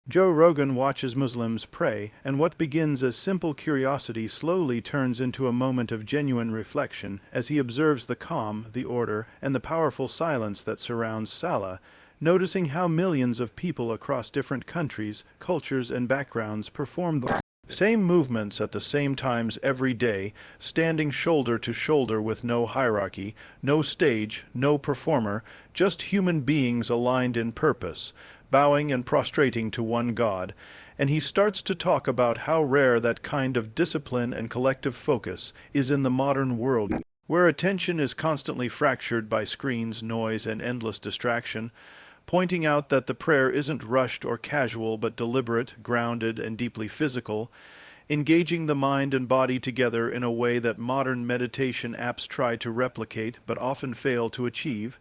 Joe Rogan watches Muslims pray, and what begins as simple curiosity slowly turns into a moment of genuine reflection as he observes the calm, the order, and the powerful silence that surrounds Salah, noticing how millions of people across different countries, cultures, and backgrounds perform the same movements at the same times every day, standing shoulder to shoulder with no hierarchy, no stage, no performer, just human beings aligned in purpose, bowing and prostrating to one God, and he starts to talk about how rare that kind of discipline and collective focus is in the modern world, where attention is constantly fractured by screens, noise, and endless distraction, pointing out that the prayer isn't rushed or casual but deliberate, grounded, and deeply physical, engaging the mind and body together in a way that modern meditation apps try to replicate but often fail to achieve.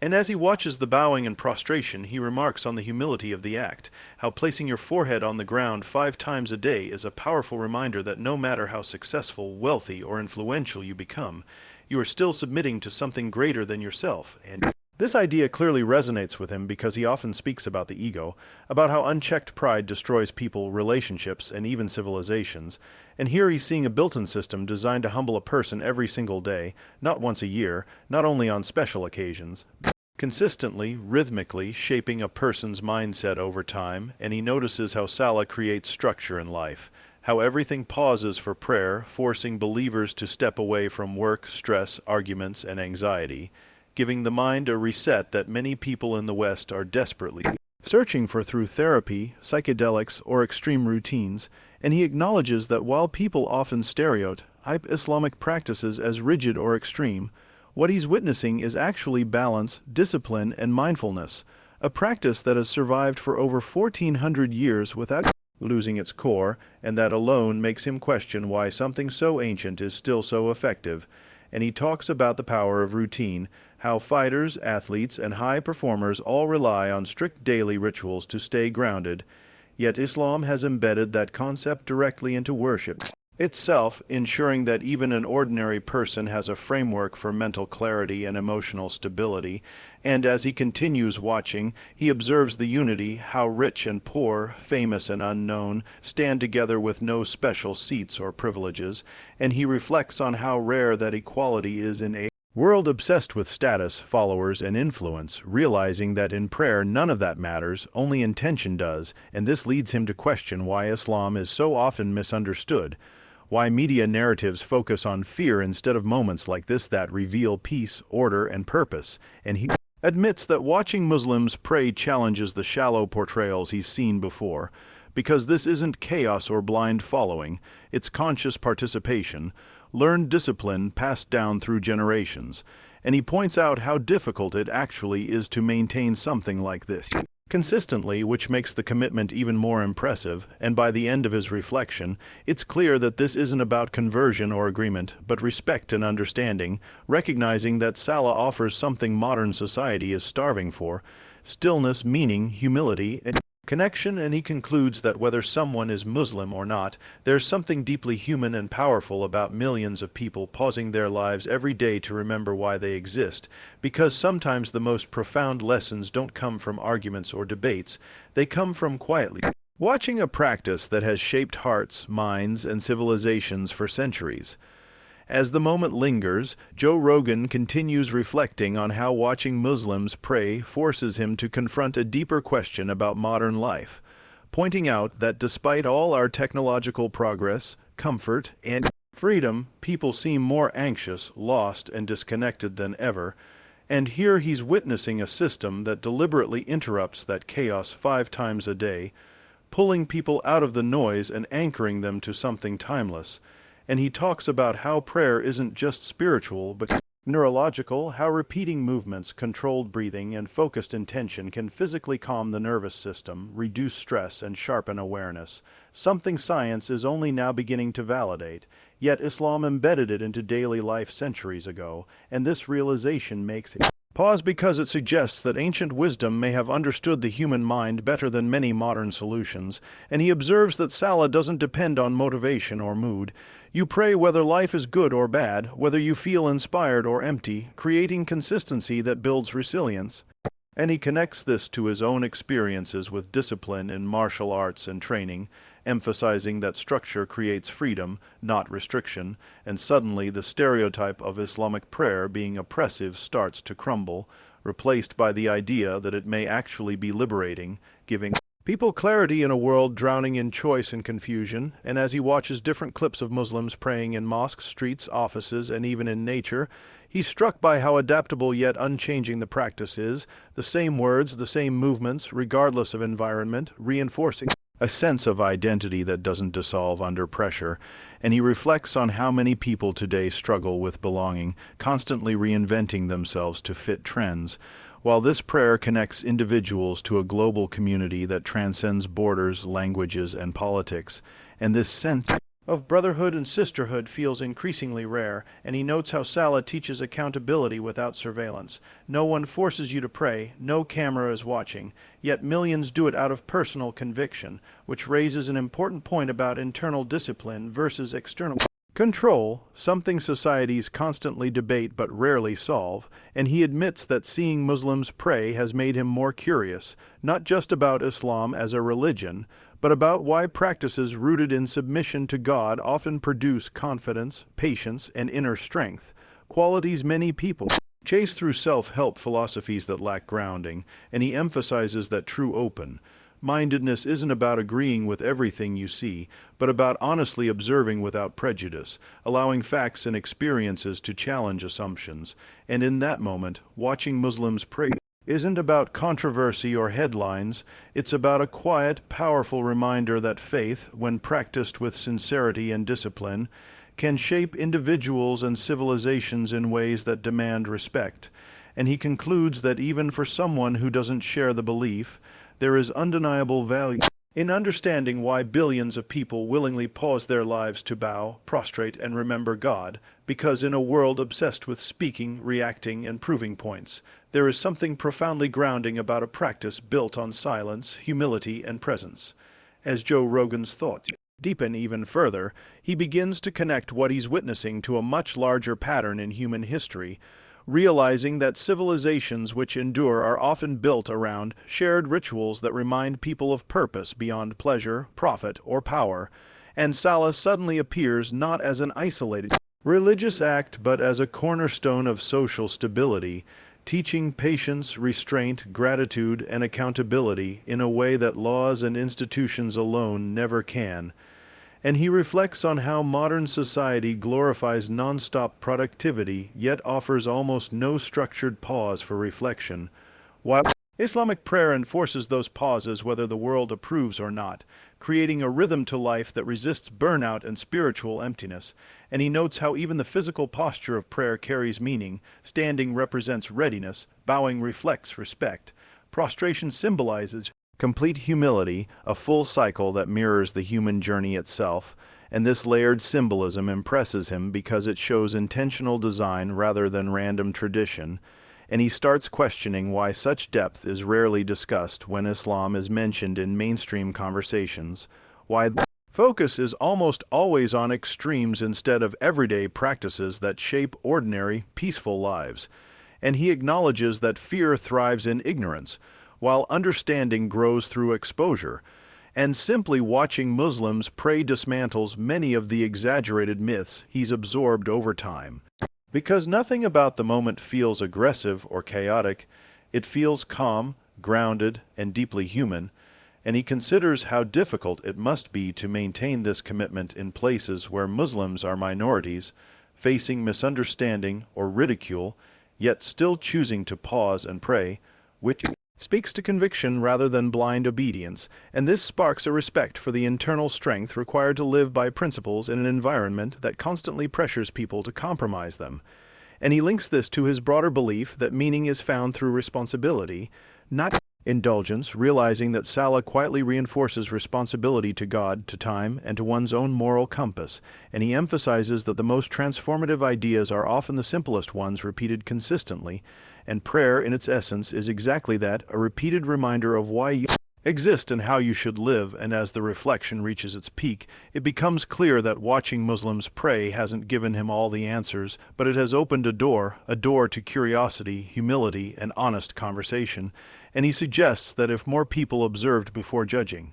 And as he watches the bowing and prostration, he remarks on the humility of the act, how placing your forehead on the ground 5 times a day is a powerful reminder that no matter how successful, wealthy, or influential you become, you are still submitting to something greater than yourself. And this idea clearly resonates with him because he often speaks about the ego, about how unchecked pride destroys people, relationships, and even civilizations. And here he's seeing a built-in system designed to humble a person every single day, not once a year, not only on special occasions, consistently, rhythmically shaping a person's mindset over time. And he notices how Salah creates structure in life, how everything pauses for prayer, forcing believers to step away from work, stress, arguments, and anxiety, giving the mind a reset that many people in the West are desperately searching for through therapy, psychedelics, or extreme routines. And he acknowledges that while people often stereotype Islamic practices as rigid or extreme, what he's witnessing is actually balance, discipline, and mindfulness, a practice that has survived for over 1400 years without losing its core, and that alone makes him question why something so ancient is still so effective. And he talks about the power of routine, how fighters, athletes, and high performers all rely on strict daily rituals to stay grounded, yet Islam has embedded that concept directly into worship itself, ensuring that even an ordinary person has a framework for mental clarity and emotional stability. And as he continues watching, he observes the unity, how rich and poor, famous and unknown, stand together with no special seats or privileges, and he reflects on how rare that equality is in a world obsessed with status, followers, and influence, realizing that in prayer none of that matters, only intention does, and this leads him to question why Islam is so often misunderstood, why media narratives focus on fear instead of moments like this that reveal peace, order, and purpose. And he admits that watching Muslims pray challenges the shallow portrayals he's seen before, because this isn't chaos or blind following, it's conscious participation, learned discipline passed down through generations. And he points out how difficult it actually is to maintain something like this consistently, which makes the commitment even more impressive. And by the end of his reflection, it's clear that this isn't about conversion or agreement, but respect and understanding, recognizing that Salah offers something modern society is starving for: stillness, meaning, humility, and connection. And he concludes that whether someone is Muslim or not, there's something deeply human and powerful about millions of people pausing their lives every day to remember why they exist, because sometimes the most profound lessons don't come from arguments or debates, they come from quietly watching a practice that has shaped hearts, minds, and civilizations for centuries. As the moment lingers, Joe Rogan continues reflecting on how watching Muslims pray forces him to confront a deeper question about modern life, pointing out that despite all our technological progress, comfort, and freedom, people seem more anxious, lost, and disconnected than ever. And here he's witnessing a system that deliberately interrupts that chaos 5 times a day, pulling people out of the noise and anchoring them to something timeless. And he talks about how prayer isn't just spiritual, but neurological, how repeating movements, controlled breathing, and focused intention can physically calm the nervous system, reduce stress, and sharpen awareness, something science is only now beginning to validate. Yet Islam embedded it into daily life centuries ago, and this realization makes it pause because it suggests that ancient wisdom may have understood the human mind better than many modern solutions. And he observes that Salah doesn't depend on motivation or mood. You pray whether life is good or bad, whether you feel inspired or empty, creating consistency that builds resilience. And he connects this to his own experiences with discipline in martial arts and training, emphasizing that structure creates freedom, not restriction, and suddenly the stereotype of Islamic prayer being oppressive starts to crumble, replaced by the idea that it may actually be liberating, giving people clarity in a world drowning in choice and confusion. And as he watches different clips of Muslims praying in mosques, streets, offices, and even in nature, he's struck by how adaptable yet unchanging the practice is, the same words, the same movements, regardless of environment, reinforcing a sense of identity that doesn't dissolve under pressure. And he reflects on how many people today struggle with belonging, constantly reinventing themselves to fit trends. While this prayer connects individuals to a global community that transcends borders, languages, and politics, and this sense of brotherhood and sisterhood feels increasingly rare, and he notes how Salah teaches accountability without surveillance. No one forces you to pray, no camera is watching, yet millions do it out of personal conviction, which raises an important point about internal discipline versus external control, something societies constantly debate but rarely solve, and he admits that seeing Muslims pray has made him more curious, not just about Islam as a religion, but about why practices rooted in submission to God often produce confidence, patience, and inner strength, qualities many people chase through self-help philosophies that lack grounding. And he emphasizes that true open-mindedness isn't about agreeing with everything you see, but about honestly observing without prejudice, allowing facts and experiences to challenge assumptions. And in that moment, watching Muslims pray isn't about controversy or headlines, it's about a quiet, powerful reminder that faith, when practiced with sincerity and discipline, can shape individuals and civilizations in ways that demand respect. And he concludes that even for someone who doesn't share the belief, there is undeniable value in understanding why billions of people willingly pause their lives to bow, prostrate, and remember God, because in a world obsessed with speaking, reacting, and proving points, there is something profoundly grounding about a practice built on silence, humility, and presence. As Joe Rogan's thoughts deepen even further, he begins to connect what he's witnessing to a much larger pattern in human history, realizing that civilizations which endure are often built around shared rituals that remind people of purpose beyond pleasure, profit, or power. And Salah suddenly appears not as an isolated religious act but as a cornerstone of social stability, teaching patience, restraint, gratitude, and accountability in a way that laws and institutions alone never can. And he reflects on how modern society glorifies non-stop productivity, yet offers almost no structured pause for reflection, while Islamic prayer enforces those pauses whether the world approves or not, creating a rhythm to life that resists burnout and spiritual emptiness. And he notes how even the physical posture of prayer carries meaning. Standing represents readiness, bowing reflects respect, prostration symbolizes complete humility, a full cycle that mirrors the human journey itself. And this layered symbolism impresses him because it shows intentional design rather than random tradition. And he starts questioning why such depth is rarely discussed when Islam is mentioned in mainstream conversations, why the focus is almost always on extremes instead of everyday practices that shape ordinary, peaceful lives. And he acknowledges that fear thrives in ignorance, while understanding grows through exposure. And simply watching Muslims pray dismantles many of the exaggerated myths he's absorbed over time. Because nothing about the moment feels aggressive or chaotic, it feels calm, grounded, and deeply human, and he considers how difficult it must be to maintain this commitment in places where Muslims are minorities, facing misunderstanding or ridicule, yet still choosing to pause and pray, which speaks to conviction rather than blind obedience, and this sparks a respect for the internal strength required to live by principles in an environment that constantly pressures people to compromise them. And he links this to his broader belief that meaning is found through responsibility, not indulgence, realizing that Salah quietly reinforces responsibility to God, to time, and to one's own moral compass, and he emphasizes that the most transformative ideas are often the simplest ones repeated consistently, and prayer in its essence is exactly that, a repeated reminder of why you exist and how you should live, and as the reflection reaches its peak, it becomes clear that watching Muslims pray hasn't given him all the answers, but it has opened a door to curiosity, humility, and honest conversation, and he suggests that if more people observed before judging,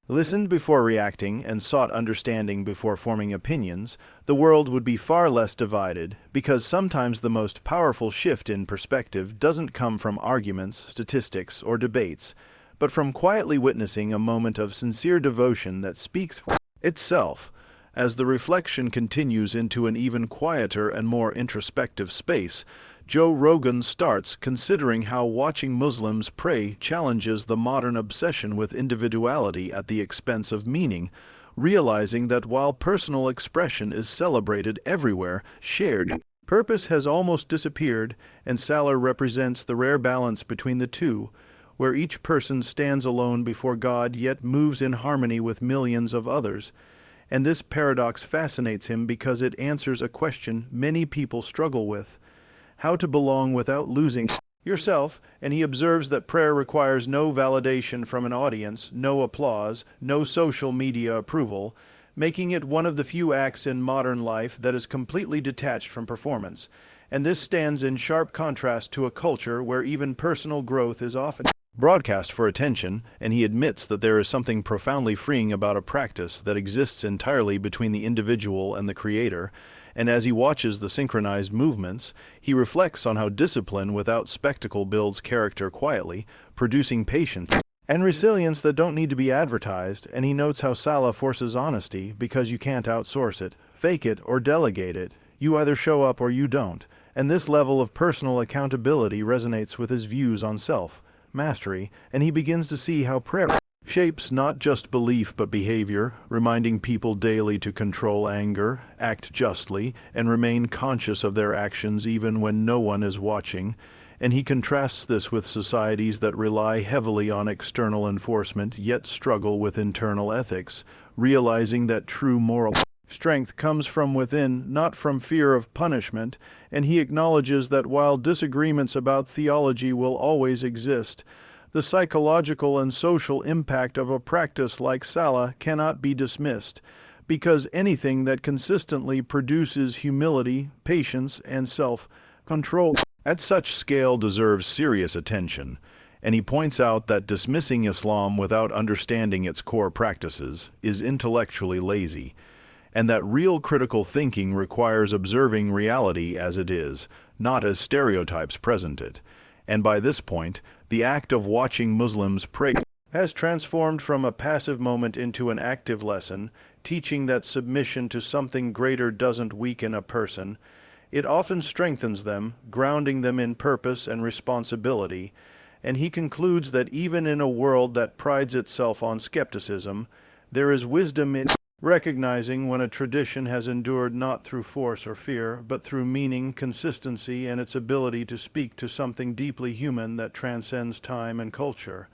listened before reacting, and sought understanding before forming opinions, the world would be far less divided, because sometimes the most powerful shift in perspective doesn't come from arguments, statistics, or debates, but from quietly witnessing a moment of sincere devotion that speaks for itself. As the reflection continues into an even quieter and more introspective space, Joe Rogan starts considering how watching Muslims pray challenges the modern obsession with individuality at the expense of meaning, realizing that while personal expression is celebrated everywhere, shared purpose has almost disappeared, and Salah represents the rare balance between the two, where each person stands alone before God yet moves in harmony with millions of others. And this paradox fascinates him because it answers a question many people struggle with: how to belong without losing yourself. And he observes that prayer requires no validation from an audience, no applause, no social media approval, making it one of the few acts in modern life that is completely detached from performance. And this stands in sharp contrast to a culture where even personal growth is often broadcast for attention, and he admits that there is something profoundly freeing about a practice that exists entirely between the individual and the creator. And as he watches the synchronized movements, he reflects on how discipline without spectacle builds character quietly, producing patience and resilience that don't need to be advertised. And he notes how Salah forces honesty because you can't outsource it, fake it, or delegate it. You either show up or you don't. And this level of personal accountability resonates with his views on self-mastery, and he begins to see how prayer shapes not just belief but behavior, reminding people daily to control anger, act justly, and remain conscious of their actions even when no one is watching. And he contrasts this with societies that rely heavily on external enforcement yet struggle with internal ethics, realizing that true moral strength comes from within, not from fear of punishment. And he acknowledges that while disagreements about theology will always exist, the psychological and social impact of a practice like Salah cannot be dismissed, because anything that consistently produces humility, patience, and self-control at such scale deserves serious attention. And he points out that dismissing Islam without understanding its core practices is intellectually lazy, and that real critical thinking requires observing reality as it is, not as stereotypes present it. And by this point, the act of watching Muslims pray has transformed from a passive moment into an active lesson, teaching that submission to something greater doesn't weaken a person. It often strengthens them, grounding them in purpose and responsibility. And he concludes that even in a world that prides itself on skepticism, there is wisdom in recognizing when a tradition has endured not through force or fear, but through meaning, consistency, and its ability to speak to something deeply human that transcends time and culture.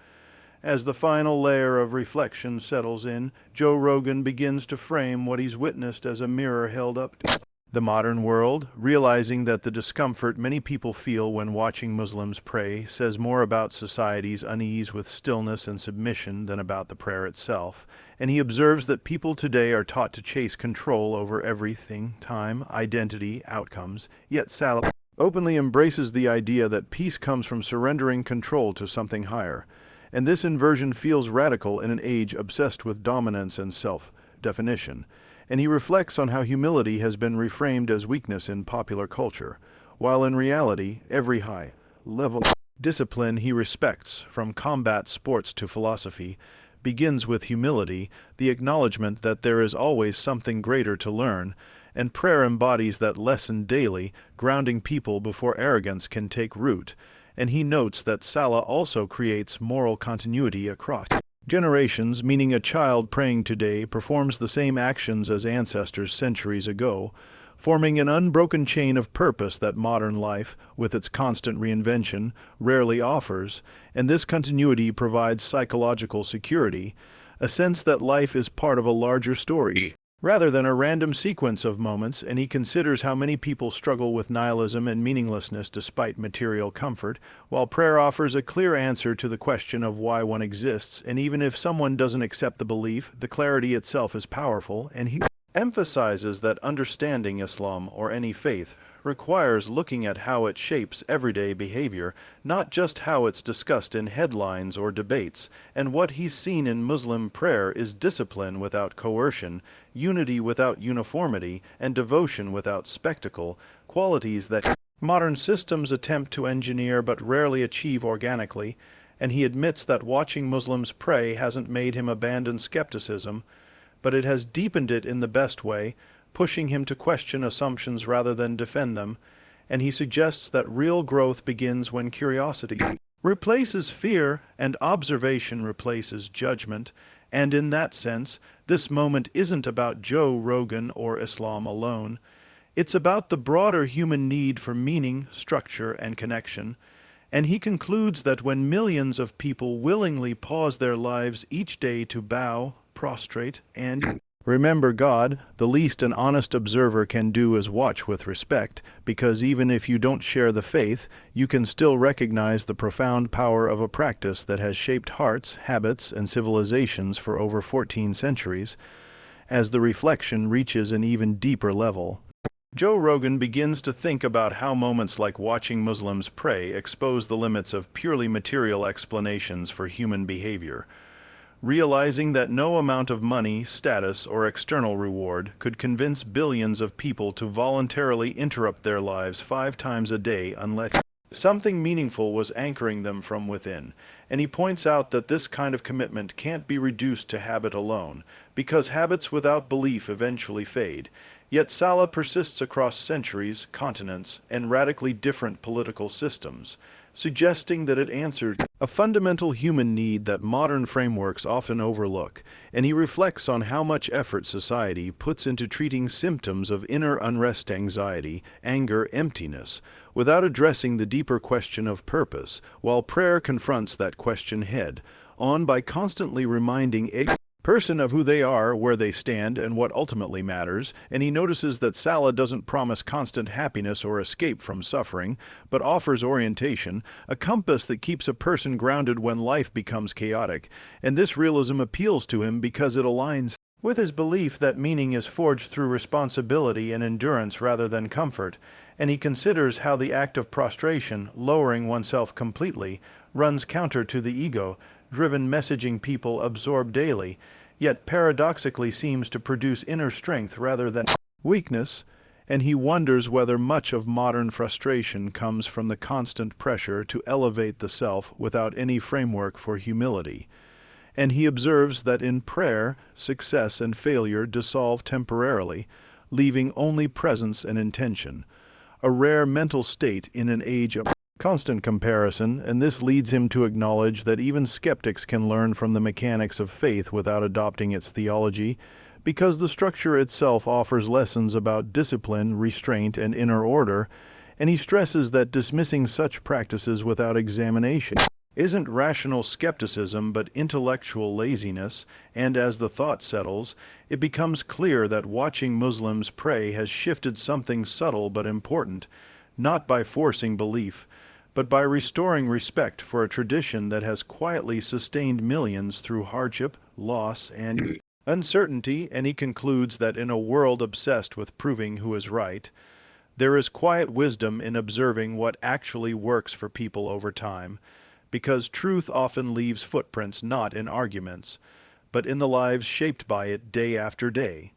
As the final layer of reflection settles in, Joe Rogan begins to frame what he's witnessed as a mirror held up to the modern world, realizing that the discomfort many people feel when watching Muslims pray says more about society's unease with stillness and submission than about the prayer itself. And he observes that people today are taught to chase control over everything: time, identity, outcomes. Yet Salah openly embraces the idea that peace comes from surrendering control to something higher. And this inversion feels radical in an age obsessed with dominance and self-definition. And he reflects on how humility has been reframed as weakness in popular culture, while in reality, every high-level discipline he respects, from combat sports to philosophy, begins with humility, the acknowledgement that there is always something greater to learn, and prayer embodies that lesson daily, grounding people before arrogance can take root. And he notes that Salah also creates moral continuity across generations, meaning a child praying today performs the same actions as ancestors centuries ago, forming an unbroken chain of purpose that modern life, with its constant reinvention, rarely offers. And this continuity provides psychological security, a sense that life is part of a larger story, rather than a random sequence of moments, and he considers how many people struggle with nihilism and meaninglessness despite material comfort, while prayer offers a clear answer to the question of why one exists, and even if someone doesn't accept the belief, the clarity itself is powerful, and he emphasizes that understanding Islam or any faith requires looking at how it shapes everyday behavior, not just how it's discussed in headlines or debates, and what he's seen in Muslim prayer is discipline without coercion, unity without uniformity, and devotion without spectacle, qualities that modern systems attempt to engineer but rarely achieve organically, and he admits that watching Muslims pray hasn't made him abandon skepticism, but it has deepened it in the best way, pushing him to question assumptions rather than defend them, and he suggests that real growth begins when curiosity replaces fear and observation replaces judgment, and in that sense, this moment isn't about Joe Rogan or Islam alone. It's about the broader human need for meaning, structure, and connection, and he concludes that when millions of people willingly pause their lives each day to bow, prostrate, and remember God, the least an honest observer can do is watch with respect, because even if you don't share the faith, you can still recognize the profound power of a practice that has shaped hearts, habits, and civilizations for over 14 centuries, as the reflection reaches an even deeper level. Joe Rogan begins to think about how moments like watching Muslims pray expose the limits of purely material explanations for human behavior, realizing that no amount of money, status, or external reward could convince billions of people to voluntarily interrupt their lives 5 times a day unless something meaningful was anchoring them from within. And he points out that this kind of commitment can't be reduced to habit alone, because habits without belief eventually fade. Yet Salah persists across centuries, continents, and radically different political systems, suggesting that it answers a fundamental human need that modern frameworks often overlook, and he reflects on how much effort society puts into treating symptoms of inner unrest, anxiety, anger, emptiness, without addressing the deeper question of purpose, while prayer confronts that question head-on by constantly reminding a person of who they are, where they stand, and what ultimately matters, and he notices that Salah doesn't promise constant happiness or escape from suffering, but offers orientation, a compass that keeps a person grounded when life becomes chaotic, and this realism appeals to him because it aligns with his belief that meaning is forged through responsibility and endurance rather than comfort, and he considers how the act of prostration, lowering oneself completely, runs counter to the ego-driven messaging people absorb daily, yet paradoxically seems to produce inner strength rather than weakness, and he wonders whether much of modern frustration comes from the constant pressure to elevate the self without any framework for humility. And he observes that in prayer, success and failure dissolve temporarily, leaving only presence and intention, a rare mental state in an age of constant comparison, and this leads him to acknowledge that even skeptics can learn from the mechanics of faith without adopting its theology, because the structure itself offers lessons about discipline, restraint, and inner order, and he stresses that dismissing such practices without examination isn't rational skepticism but intellectual laziness, and as the thought settles, it becomes clear that watching Muslims pray has shifted something subtle but important, not by forcing belief, but by restoring respect for a tradition that has quietly sustained millions through hardship, loss, and uncertainty, and he concludes that in a world obsessed with proving who is right, there is quiet wisdom in observing what actually works for people over time, because truth often leaves footprints not in arguments, but in the lives shaped by it day after day.